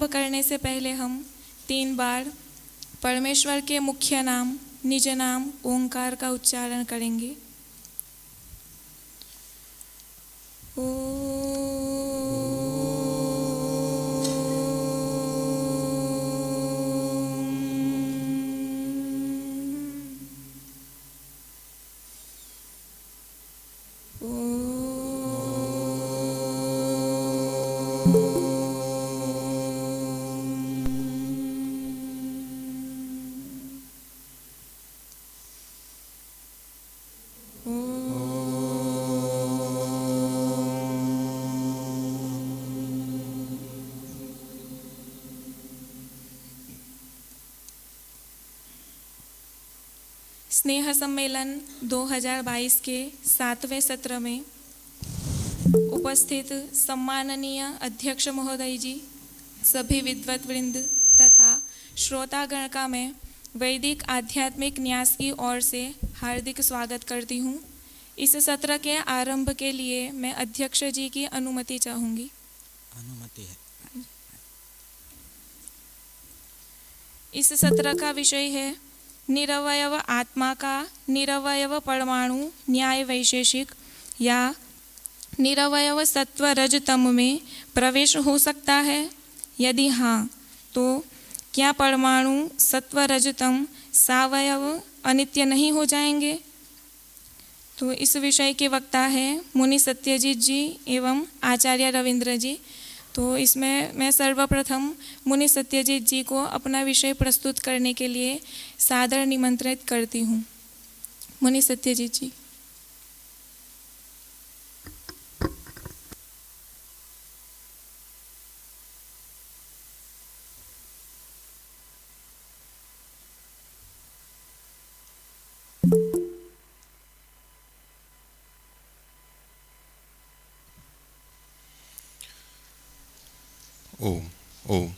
करने से पहले हम 3 बार परमेश्वर के मुख्य नाम निज नाम ओंकार का उच्चारण करेंगे। स्नेह सम्मेलन 2022 के 7वें सत्र में उपस्थित सम्माननीय अध्यक्ष महोदय जी, सभी विद्वत वृंद तथा श्रोतागण का मैं वैदिक आध्यात्मिक न्यास की ओर से हार्दिक स्वागत करती हूँ। इस सत्र के आरंभ के लिए मैं अध्यक्ष जी की अनुमति चाहूँगी। अनुमति है। इस सत्र का विषय है निरवयव आत्मा का निरवयव परमाणु न्याय वैशेषिक या निरवयव सत्व रज तम में प्रवेश हो सकता है? यदि हाँ, तो क्या परमाणु सत्व रज तम सावयव अनित्य नहीं हो जाएंगे? तो इस विषय के वक्ता है मुनि सत्यजीत जी एवं आचार्य रविंद्र जी। तो इसमें मैं सर्वप्रथम मुनि सत्यजीत जी को अपना विषय प्रस्तुत करने के लिए सादर निमंत्रित करती हूँ। मुनि सत्यजीत जी। ओम ओम।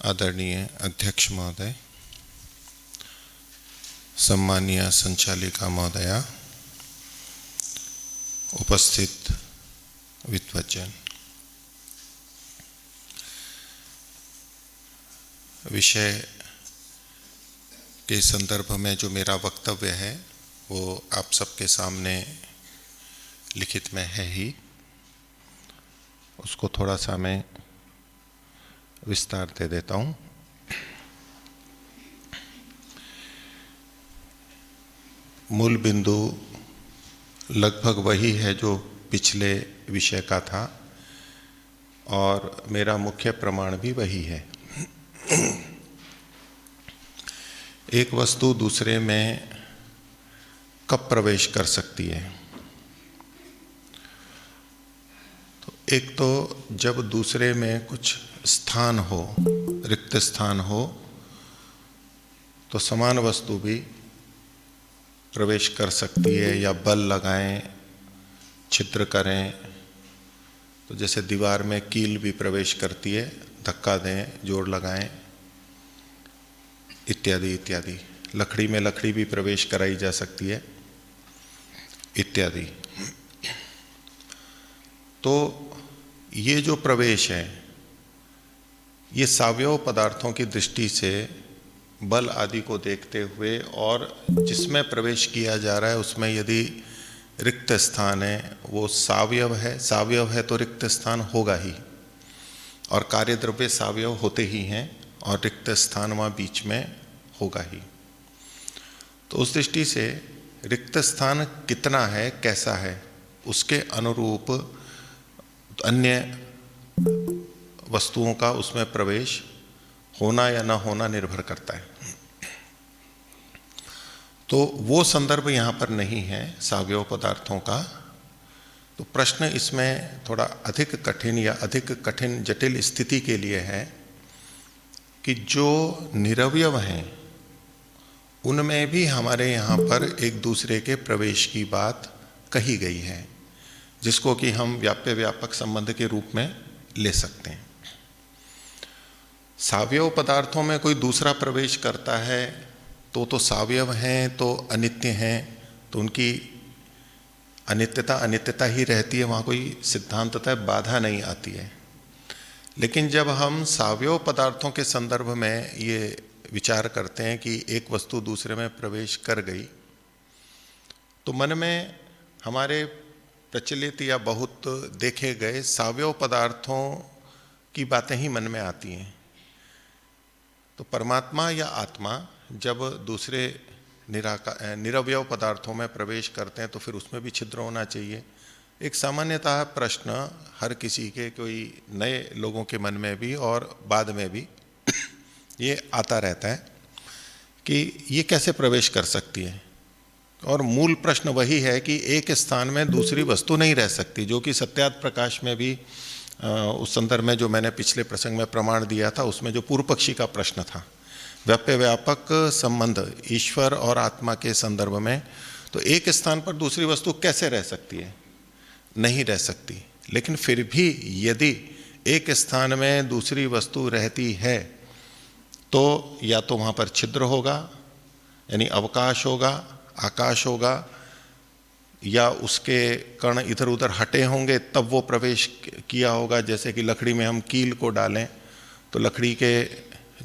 आदरणीय अध्यक्ष महोदय, सम्मानीय संचालिका महोदया, उपस्थित विद्वज्जन, विषय के संदर्भ में जो मेरा वक्तव्य है वो आप सबके सामने लिखित में है ही, उसको थोड़ा सा मैं विस्तार दे देता हूँ। मूल बिंदु लगभग वही है जो पिछले विषय का था और मेरा मुख्य प्रमाण भी वही है। एक वस्तु दूसरे में कब प्रवेश कर सकती है? तो एक तो जब दूसरे में कुछ स्थान हो, रिक्त स्थान हो, तो समान वस्तु भी प्रवेश कर सकती है या बल लगाएं, छिद्र करें। तो जैसे दीवार में कील भी प्रवेश करती है, धक्का दें, जोड़ लगाएं, इत्यादि इत्यादि। लकड़ी में लकड़ी भी प्रवेश कराई जा सकती है, इत्यादि। तो ये जो प्रवेश है, ये सावयव पदार्थों की दृष्टि से बल आदि को देखते हुए और जिसमें प्रवेश किया जा रहा है उसमें यदि रिक्त स्थान है, वो सावयव है। सावयव है तो रिक्त स्थान होगा ही, और कार्य द्रव्य सावयव होते ही हैं और रिक्त स्थान वहाँ बीच में होगा ही। तो उस दृष्टि से रिक्त स्थान कितना है, कैसा है, उसके अनुरूप अन्य वस्तुओं का उसमें प्रवेश होना या ना होना निर्भर करता है। तो वो संदर्भ यहाँ पर नहीं है सावयव पदार्थों का। तो प्रश्न इसमें थोड़ा अधिक कठिन या अधिक कठिन जटिल स्थिति के लिए है कि जो निरवयव हैं उनमें भी हमारे यहाँ पर एक दूसरे के प्रवेश की बात कही गई है, जिसको कि हम व्याप्य व्यापक संबंध के रूप में ले सकते हैं। सावयव पदार्थों में कोई दूसरा प्रवेश करता है तो सावयव हैं, तो अनित्य हैं, तो उनकी अनित्यता अनित्यता ही रहती है, वहाँ कोई सिद्धांततः बाधा नहीं आती है। लेकिन जब हम सावयव पदार्थों के संदर्भ में ये विचार करते हैं कि एक वस्तु दूसरे में प्रवेश कर गई, तो मन में हमारे प्रचलित या बहुत देखे गए सावयव पदार्थों की बातें ही मन में आती हैं। तो परमात्मा या आत्मा जब दूसरे निरवयव पदार्थों में प्रवेश करते हैं तो फिर उसमें भी छिद्र होना चाहिए। एक सामान्यतः प्रश्न हर किसी के, कोई नए लोगों के मन में भी और बाद में भी ये आता रहता है कि ये कैसे प्रवेश कर सकती है। और मूल प्रश्न वही है कि एक स्थान में दूसरी वस्तु नहीं रह सकती, जो कि सत्यात प्रकाश में भी उस संदर्भ में जो मैंने पिछले प्रसंग में प्रमाण दिया था, उसमें जो पूर्व पक्षी का प्रश्न था, व्याप्य व्यापक संबंध ईश्वर और आत्मा के संदर्भ में, तो एक स्थान पर दूसरी वस्तु कैसे रह सकती है? नहीं रह सकती। लेकिन फिर भी यदि एक स्थान में दूसरी वस्तु रहती है तो या तो वहाँ पर छिद्र होगा, यानी अवकाश होगा, आकाश होगा, या उसके कण इधर उधर हटे होंगे तब वो प्रवेश किया होगा। जैसे कि लकड़ी में हम कील को डालें तो लकड़ी के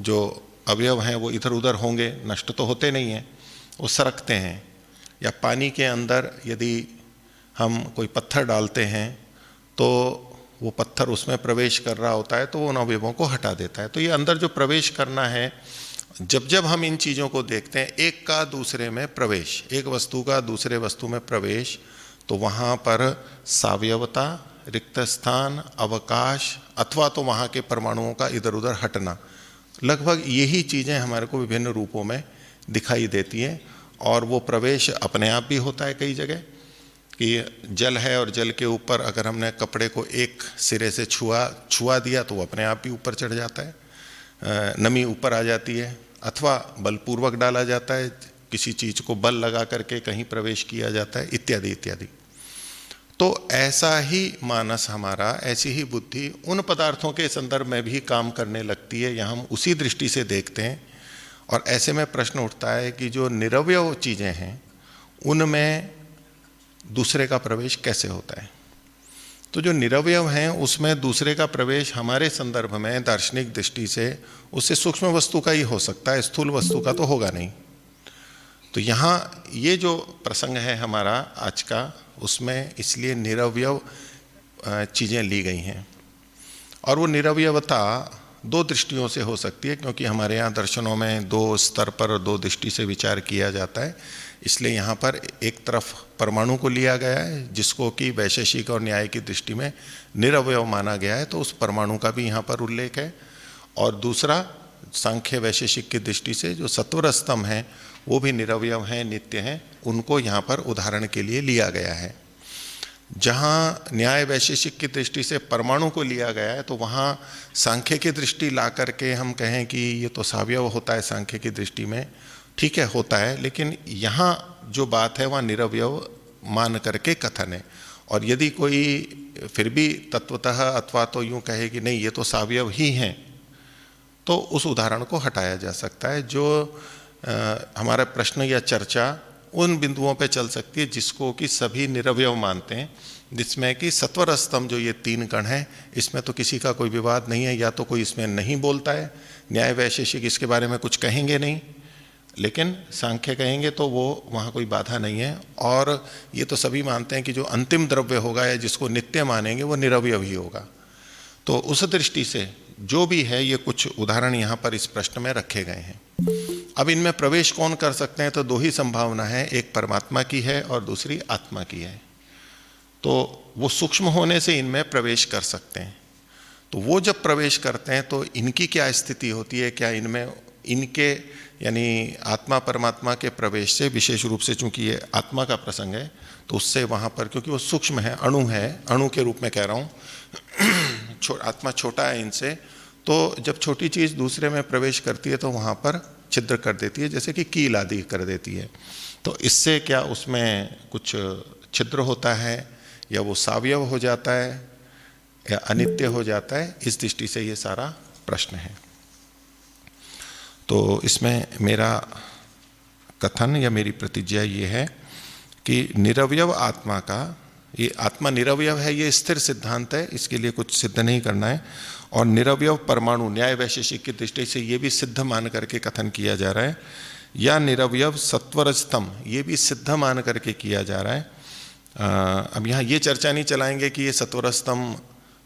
जो अवयव हैं वो इधर उधर होंगे, नष्ट तो होते नहीं हैं, वो सरकते हैं। या पानी के अंदर यदि हम कोई पत्थर डालते हैं तो वो पत्थर उसमें प्रवेश कर रहा होता है तो वो उन अवयवों को हटा देता है। तो ये अंदर जो प्रवेश करना है, जब जब हम इन चीज़ों को देखते हैं, एक का दूसरे में प्रवेश, एक वस्तु का दूसरे वस्तु में प्रवेश, तो वहाँ पर सावयवता, रिक्त स्थान, अवकाश, अथवा तो वहाँ के परमाणुओं का इधर उधर हटना, लगभग यही चीज़ें हमारे को विभिन्न रूपों में दिखाई देती हैं। और वो प्रवेश अपने आप भी होता है कई जगह, कि जल है और जल के ऊपर अगर हमने कपड़े को एक सिरे से छुआ दिया तो वो अपने आप भी ऊपर चढ़ जाता है, नमी ऊपर आ जाती है। अथवा बलपूर्वक डाला जाता है, किसी चीज़ को बल लगा करके कहीं प्रवेश किया जाता है, इत्यादि इत्यादि। तो ऐसा ही मानस हमारा, ऐसी ही बुद्धि उन पदार्थों के संदर्भ में भी काम करने लगती है, या हम उसी दृष्टि से देखते हैं। और ऐसे में प्रश्न उठता है कि जो निरवयव चीज़ें हैं उनमें दूसरे का प्रवेश कैसे होता है। तो जो निरवयव हैं उसमें दूसरे का प्रवेश हमारे संदर्भ में दार्शनिक दृष्टि से उससे सूक्ष्म वस्तु का ही हो सकता है, स्थूल वस्तु का तो होगा नहीं। तो यहाँ ये जो प्रसंग है हमारा आज का, उसमें इसलिए निरवयव चीज़ें ली गई हैं। और वो निरवयवता दो दृष्टियों से हो सकती है, क्योंकि हमारे यहाँ दर्शनों में दो स्तर पर दो दृष्टि से विचार किया जाता है। इसलिए यहाँ पर एक तरफ परमाणु को लिया गया है, जिसको कि वैशेषिक और न्याय की दृष्टि में निरवयव माना गया है, तो उस परमाणु का भी यहाँ पर उल्लेख है। और दूसरा सांख्य वैशेषिक की दृष्टि से जो सत्वर स्तंभ हैं वो भी निरवयव हैं, नित्य हैं, उनको यहाँ पर उदाहरण के लिए लिया गया है। जहाँ न्याय वैशेषिक की दृष्टि से परमाणु को लिया गया है, तो वहाँ सांख्य की दृष्टि ला करके हम कहें कि ये तो सावयव होता है सांख्य की दृष्टि में, ठीक है होता है, लेकिन यहाँ जो बात है वहाँ निरवयव मान करके कथन है। और यदि कोई फिर भी तत्वतः अथवा तो यूँ कहे कि नहीं ये तो सावयव ही हैं, तो उस उदाहरण को हटाया जा सकता है। जो हमारा प्रश्न या चर्चा उन बिंदुओं पे चल सकती है जिसको कि सभी निरवयव मानते हैं, जिसमें कि सत्वर स्तंभ जो ये तीन कण हैं, इसमें तो किसी का कोई विवाद नहीं है, या तो कोई इसमें नहीं बोलता है, न्याय वैशेषिक इसके बारे में कुछ कहेंगे नहीं, लेकिन सांख्य कहेंगे तो वो वहाँ कोई बाधा नहीं है। और ये तो सभी मानते हैं कि जो अंतिम द्रव्य होगा या जिसको नित्य मानेंगे वो निरवयव ही होगा। तो उस दृष्टि से जो भी है, ये कुछ उदाहरण यहाँ पर इस प्रश्न में रखे गए हैं। अब इनमें प्रवेश कौन कर सकते हैं, तो दो ही संभावना है, एक परमात्मा की है और दूसरी आत्मा की है। तो वो सूक्ष्म होने से इनमें प्रवेश कर सकते हैं। तो वो जब प्रवेश करते हैं तो इनकी क्या स्थिति होती है, क्या इनमें इनके यानी आत्मा परमात्मा के प्रवेश से, विशेष रूप से चूंकि ये आत्मा का प्रसंग है तो उससे वहाँ पर, क्योंकि वो सूक्ष्म है, अणु के रूप में कह रहा हूँ, आत्मा छोटा है इनसे, तो जब छोटी चीज़ दूसरे में प्रवेश करती है तो वहाँ पर छिद्र कर देती है, जैसे कि कील आदि कर देती है। तो इससे क्या उसमें कुछ छिद्र होता है, या वो सावयव हो जाता है, या अनित्य हो जाता है, इस दृष्टि से ये सारा प्रश्न है। तो इसमें मेरा कथन या मेरी प्रतिज्ञा ये है कि निरवयव आत्मा का, ये आत्मा निरवयव है, ये स्थिर सिद्धांत है, इसके लिए कुछ सिद्ध नहीं करना है। और निरवयव परमाणु न्याय वैशेषिक की दृष्टि से ये भी सिद्ध मान करके कथन किया जा रहा है, या निरवयव सत्वरजतम, ये भी सिद्ध मान करके किया जा रहा है। अब यहाँ ये चर्चा नहीं चलाएंगे कि ये सत्वरजतम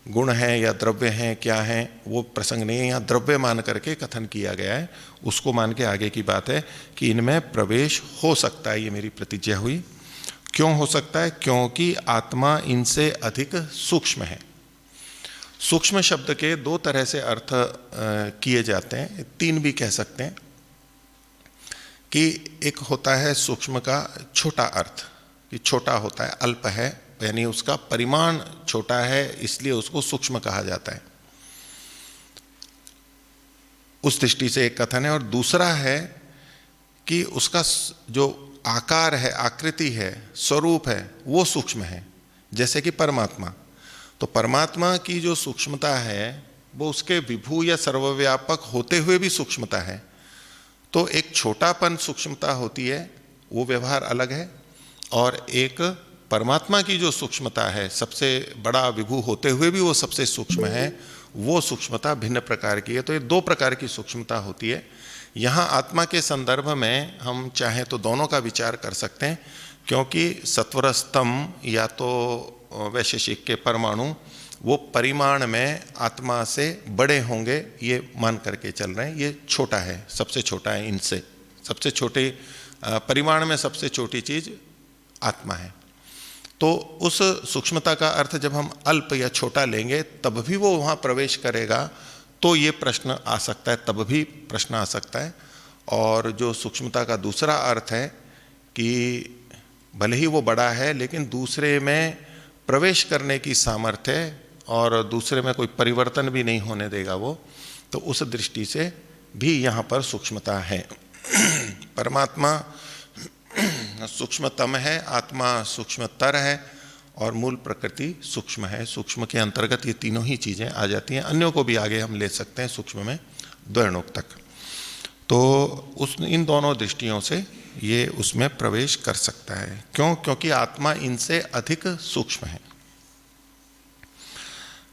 गुण है या द्रव्य हैं, क्या है, वो प्रसंग नहीं है। यहाँ द्रव्य मान करके कथन किया गया है, उसको मान के आगे की बात है कि इनमें प्रवेश हो सकता है, ये मेरी प्रतिज्ञा हुई। क्यों हो सकता है? क्योंकि आत्मा इनसे अधिक सूक्ष्म है। सूक्ष्म शब्द के दो तरह से अर्थ किए जाते हैं, तीन भी कह सकते हैं। कि एक होता है सूक्ष्म का छोटा अर्थ, कि छोटा होता है, अल्प है, यानी उसका परिमाण छोटा है, इसलिए उसको सूक्ष्म कहा जाता है, उस दृष्टि से एक कथन है। और दूसरा है कि उसका जो आकार है, आकृति है, स्वरूप है, वो सूक्ष्म है, जैसे कि परमात्मा। तो परमात्मा की जो सूक्ष्मता है वो उसके विभू या सर्वव्यापक होते हुए भी सूक्ष्मता है। तो एक छोटापन सूक्ष्मता होती है, वो व्यवहार अलग है, और एक परमात्मा की जो सूक्ष्मता है, सबसे बड़ा विभू होते हुए भी वो सबसे सूक्ष्म है, वो सूक्ष्मता भिन्न प्रकार की है। तो ये दो प्रकार की सूक्ष्मता होती है। यहाँ आत्मा के संदर्भ में हम चाहें तो दोनों का विचार कर सकते हैं, क्योंकि सत्वरस्तम या तो वैशेषिक के परमाणु वो परिमाण में आत्मा से बड़े होंगे, ये मान करके चल रहे हैं। ये छोटा है, सबसे छोटा है इनसे, सबसे छोटे परिमाण में सबसे छोटी चीज आत्मा है। तो उस सूक्ष्मता का अर्थ जब हम अल्प या छोटा लेंगे तब भी वो वहाँ प्रवेश करेगा, तो ये प्रश्न आ सकता है, तब भी प्रश्न आ सकता है। और जो सूक्ष्मता का दूसरा अर्थ है कि भले ही वो बड़ा है लेकिन दूसरे में प्रवेश करने की सामर्थ्य है और दूसरे में कोई परिवर्तन भी नहीं होने देगा वो, तो उस दृष्टि से भी यहाँ पर सूक्ष्मता है। परमात्मा सूक्ष्मतम है, आत्मा सूक्ष्मतर है, और मूल प्रकृति सूक्ष्म है। सूक्ष्म के अंतर्गत ये तीनों ही चीज़ें आ जाती हैं। अन्यों को भी आगे हम ले सकते हैं सूक्ष्म में, द्वैणोक तक। तो इन दोनों दृष्टियों से ये उसमें प्रवेश कर सकता है। क्यों? क्योंकि आत्मा इनसे अधिक सूक्ष्म है।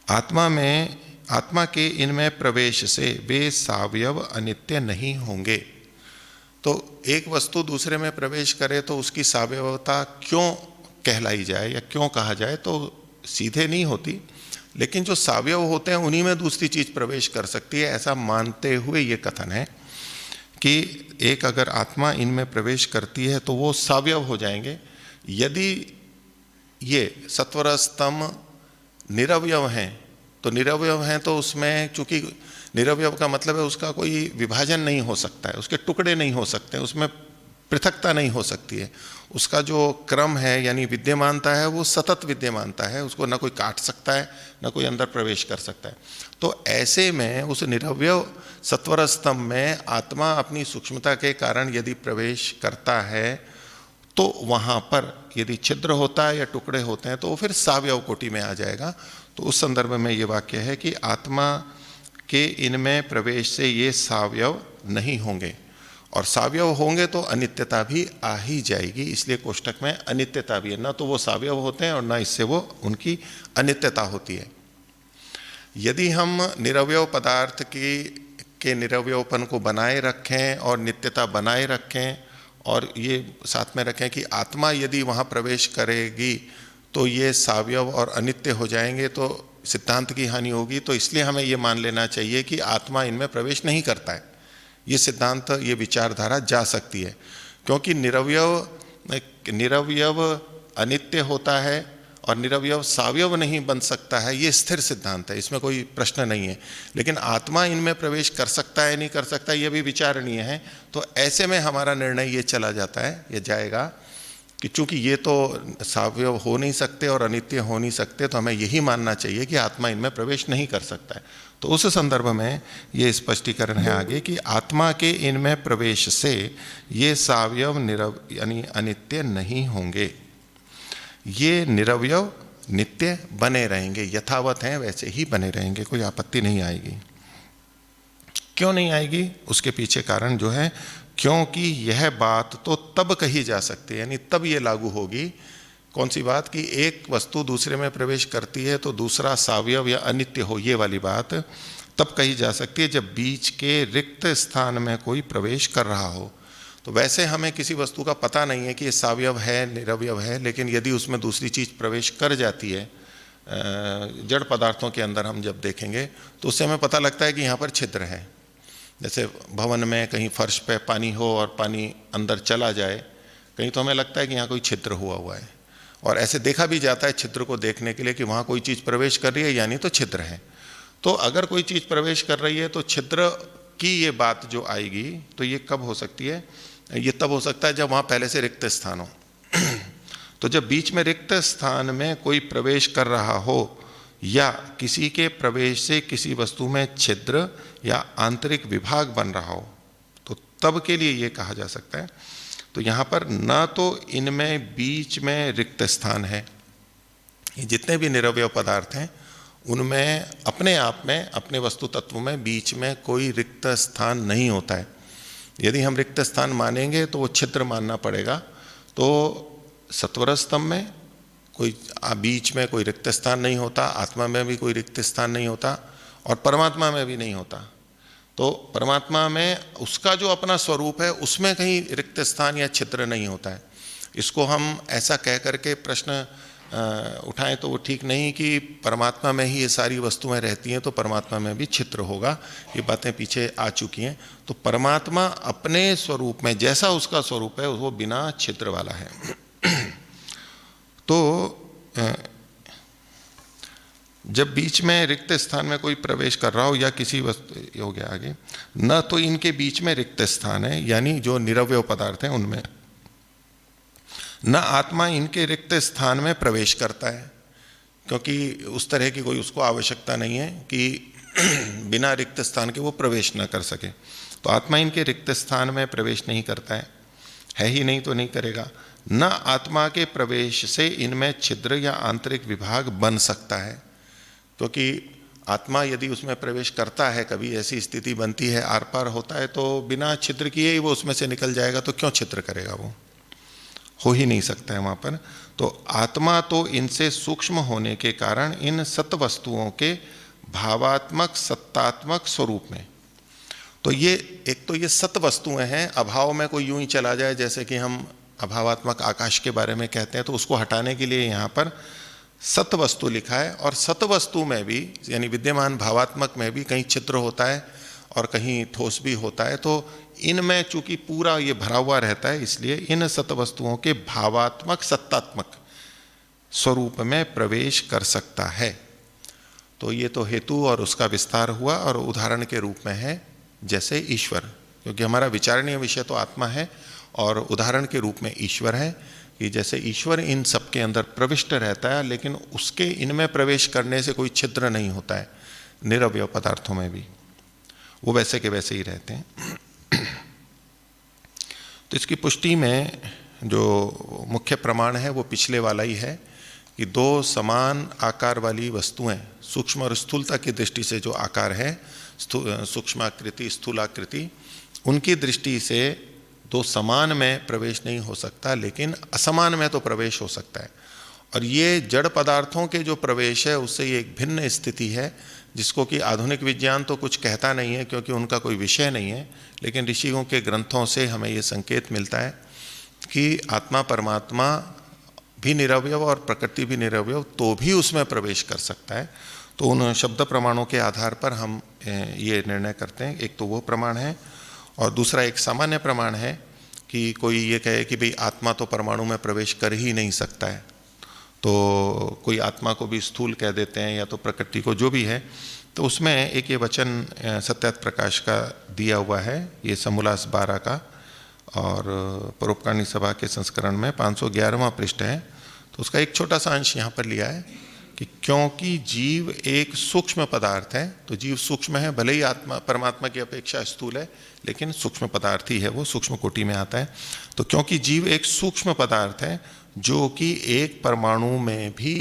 आत्मा के इनमें प्रवेश से वे सावयव अनित्य नहीं होंगे। तो एक वस्तु दूसरे में प्रवेश करे तो उसकी सावयवता क्यों कहलाई जाए या क्यों कहा जाए, तो सीधे नहीं होती, लेकिन जो सावयव होते हैं उन्हीं में दूसरी चीज प्रवेश कर सकती है, ऐसा मानते हुए ये कथन है कि एक अगर आत्मा इनमें प्रवेश करती है तो वो सावयव हो जाएंगे। यदि ये सत्वरस्तम निरवयव हैं, तो निरवयव हैं तो उसमें चूंकि निरवयव का मतलब है उसका कोई विभाजन नहीं हो सकता है, उसके टुकड़े नहीं हो सकते, उसमें पृथकता नहीं हो सकती है। उसका जो क्रम है यानी विद्यमानता है वो सतत विद्यमानता है, उसको ना कोई काट सकता है ना कोई अंदर प्रवेश कर सकता है। तो ऐसे में उस निरवयव सत्वर स्तंभ में आत्मा अपनी सूक्ष्मता के कारण यदि प्रवेश करता है तो वहाँ पर यदि छिद्र होता है या टुकड़े होते हैं तो वो फिर सावयव कोटि में आ जाएगा। तो उस संदर्भ में ये वाक्य है कि आत्मा के इनमें प्रवेश से ये सावयव नहीं होंगे, और सावयव होंगे तो अनित्यता भी आ ही जाएगी। इसलिए कोष्टक में अनित्यता भी है, ना तो वो सावयव होते हैं और ना इससे वो उनकी अनित्यता होती है। यदि हम निरवयव पदार्थ के निरवयवपन को बनाए रखें और नित्यता बनाए रखें और ये साथ में रखें कि आत्मा यदि वहाँ प्रवेश करेगी तो ये सावयव और अनित्य हो जाएंगे, तो सिद्धांत की हानि होगी। तो इसलिए हमें ये मान लेना चाहिए कि आत्मा इनमें प्रवेश नहीं करता है। ये सिद्धांत, ये विचारधारा जा सकती है, क्योंकि निरवयव अनित्य होता है और निरवयव सावयव नहीं बन सकता है, ये स्थिर सिद्धांत है, इसमें कोई प्रश्न नहीं है। लेकिन आत्मा इनमें प्रवेश कर सकता है नहीं कर सकता, ये भी विचारणीय है। तो ऐसे में हमारा निर्णय ये चला जाता है, ये जाएगा कि चूंकि ये तो सावयव हो नहीं सकते और अनित्य हो नहीं सकते, तो हमें यही मानना चाहिए कि आत्मा इनमें प्रवेश नहीं कर सकता है। तो उस संदर्भ में ये स्पष्टीकरण है आगे कि आत्मा के इनमें प्रवेश से ये सावयव यानी अनित्य नहीं होंगे, ये निरवयव नित्य बने रहेंगे, यथावत हैं वैसे ही बने रहेंगे, कोई आपत्ति नहीं आएगी। क्यों नहीं आएगी? उसके पीछे कारण जो है क्योंकि यह बात तो तब कही जा सकती है, यानी तब ये लागू होगी। कौन सी बात? कि एक वस्तु दूसरे में प्रवेश करती है तो दूसरा सावयव या अनित्य हो, ये वाली बात तब कही जा सकती है जब बीच के रिक्त स्थान में कोई प्रवेश कर रहा हो। तो वैसे हमें किसी वस्तु का पता नहीं है कि ये सावयव है निरवयव है, लेकिन यदि उसमें दूसरी चीज प्रवेश कर जाती है, जड़ पदार्थों के अंदर हम जब देखेंगे तो उससे हमें पता लगता है कि यहाँ पर छिद्र है। जैसे भवन में कहीं फर्श पे पानी हो और पानी अंदर चला जाए कहीं, तो हमें लगता है कि यहाँ कोई छिद्र हुआ है, और ऐसे देखा भी जाता है छिद्र को देखने के लिए कि वहाँ कोई चीज़ प्रवेश कर रही है, यानी तो छिद्र है। तो अगर कोई चीज़ प्रवेश कर रही है तो छिद्र की ये बात जो आएगी, तो ये कब हो सकती है? ये तब हो सकता है जब वहाँ पहले से रिक्त स्थान हो। तो जब बीच में रिक्त स्थान में कोई प्रवेश कर रहा हो या किसी के प्रवेश से किसी वस्तु में छिद्र या आंतरिक विभाग बन रहा हो, तो तब के लिए ये कहा जा सकता है। तो यहाँ पर न तो इनमें बीच में रिक्त स्थान है, ये जितने भी निरवयव पदार्थ हैं उनमें अपने आप में, अपने वस्तु तत्व में बीच में कोई रिक्त स्थान नहीं होता है। यदि हम रिक्त स्थान मानेंगे तो वो छिद्र मानना पड़ेगा। तो सत्वर स्तंभ में कोई बीच में कोई रिक्त स्थान नहीं होता, आत्मा में भी कोई रिक्त स्थान नहीं होता, और परमात्मा में भी नहीं होता। तो परमात्मा में उसका जो अपना स्वरूप है उसमें कहीं रिक्त स्थान या छिद्र नहीं होता है। इसको हम ऐसा कह करके प्रश्न उठाएं तो वो ठीक नहीं कि परमात्मा में ही ये सारी वस्तुएं रहती हैं तो परमात्मा में भी छिद्र होगा, ये बातें पीछे आ चुकी हैं। तो परमात्मा अपने स्वरूप में जैसा उसका स्वरूप है वो बिना छिद्र वाला है। तो जब बीच में रिक्त स्थान में कोई प्रवेश कर रहा हो या किसी वस्तु, हो गया आगे, न तो इनके बीच में रिक्त स्थान है, यानी जो निरवयव पदार्थ हैं उनमें, न आत्मा इनके रिक्त स्थान में प्रवेश करता है, क्योंकि उस तरह की कोई उसको आवश्यकता नहीं है कि बिना रिक्त स्थान के वो प्रवेश न कर सके। तो आत्मा इनके रिक्त स्थान में प्रवेश नहीं करता है ही नहीं तो नहीं करेगा। न आत्मा के प्रवेश से इनमें छिद्र या आंतरिक विभाग बन सकता है, क्योंकि आत्मा यदि उसमें प्रवेश करता है, कभी ऐसी स्थिति बनती है, आर पार होता है, तो बिना छिद्र किए ही वो उसमें से निकल जाएगा, तो क्यों छिद्र करेगा? वो हो ही नहीं सकता है वहाँ पर। तो आत्मा तो इनसे सूक्ष्म होने के कारण इन सत वस्तुओं के भावात्मक सत्तात्मक स्वरूप में, तो ये एक तो ये सत वस्तुएं हैं, अभाव में कोई यूं ही चला जाए, जैसे कि हम अभावात्मक आकाश के बारे में कहते हैं, तो उसको हटाने के लिए यहाँ पर सत वस्तु लिखा है। और सत वस्तु में भी, यानी विद्यमान भावात्मक में भी कहीं छिद्र होता है और कहीं ठोस भी होता है। तो इनमें चूंकि पूरा ये भरा हुआ रहता है, इसलिए इन सत वस्तुओं के भावात्मक सत्तात्मक स्वरूप में प्रवेश कर सकता है। तो ये तो हेतु और उसका विस्तार हुआ, और उदाहरण के रूप में है जैसे ईश्वर, क्योंकि हमारा विचारणीय विषय तो आत्मा है, और उदाहरण के रूप में ईश्वर है कि जैसे ईश्वर इन सबके अंदर प्रविष्ट रहता है, लेकिन उसके इनमें प्रवेश करने से कोई छिद्र नहीं होता है। निरवयव पदार्थों में भी वो वैसे के वैसे ही रहते हैं। तो इसकी पुष्टि में जो मुख्य प्रमाण है वो पिछले वाला ही है कि दो समान आकार वाली वस्तुएं, सूक्ष्म और स्थूलता की दृष्टि से जो आकार है, सूक्ष्माकृति स्थूलाकृति, उनकी दृष्टि से दो समान में प्रवेश नहीं हो सकता, लेकिन असमान में तो प्रवेश हो सकता है। और ये जड़ पदार्थों के जो प्रवेश है उससे ये एक भिन्न स्थिति है, जिसको कि आधुनिक विज्ञान तो कुछ कहता नहीं है, क्योंकि उनका कोई विषय नहीं है, लेकिन ऋषियों के ग्रंथों से हमें ये संकेत मिलता है कि आत्मा परमात्मा भी निरवयव और प्रकृति भी निरवयव, तो भी उसमें प्रवेश कर सकता है। तो उन शब्द प्रमाणों के आधार पर हम ये निर्णय करते हैं। एक तो वो प्रमाण है, और दूसरा एक सामान्य प्रमाण है कि कोई ये कहे कि भाई आत्मा तो परमाणु में प्रवेश कर ही नहीं सकता है, तो कोई आत्मा को भी स्थूल कह देते हैं या तो प्रकृति को, जो भी है। तो उसमें एक ये वचन सत्यार्थ प्रकाश का दिया हुआ है, ये समोल्लास 12 का, और परोपकारिणी सभा के संस्करण में 511वां पृष्ठ है। तो उसका एक छोटा सा अंश यहाँ पर लिया है कि क्योंकि जीव एक सूक्ष्म पदार्थ है, तो जीव सूक्ष्म है, भले ही आत्मा परमात्मा की अपेक्षा स्थूल है, लेकिन सूक्ष्म पदार्थ ही है, वो सूक्ष्म कोटि में आता है। तो क्योंकि जीव एक सूक्ष्म पदार्थ है जो कि एक परमाणु में भी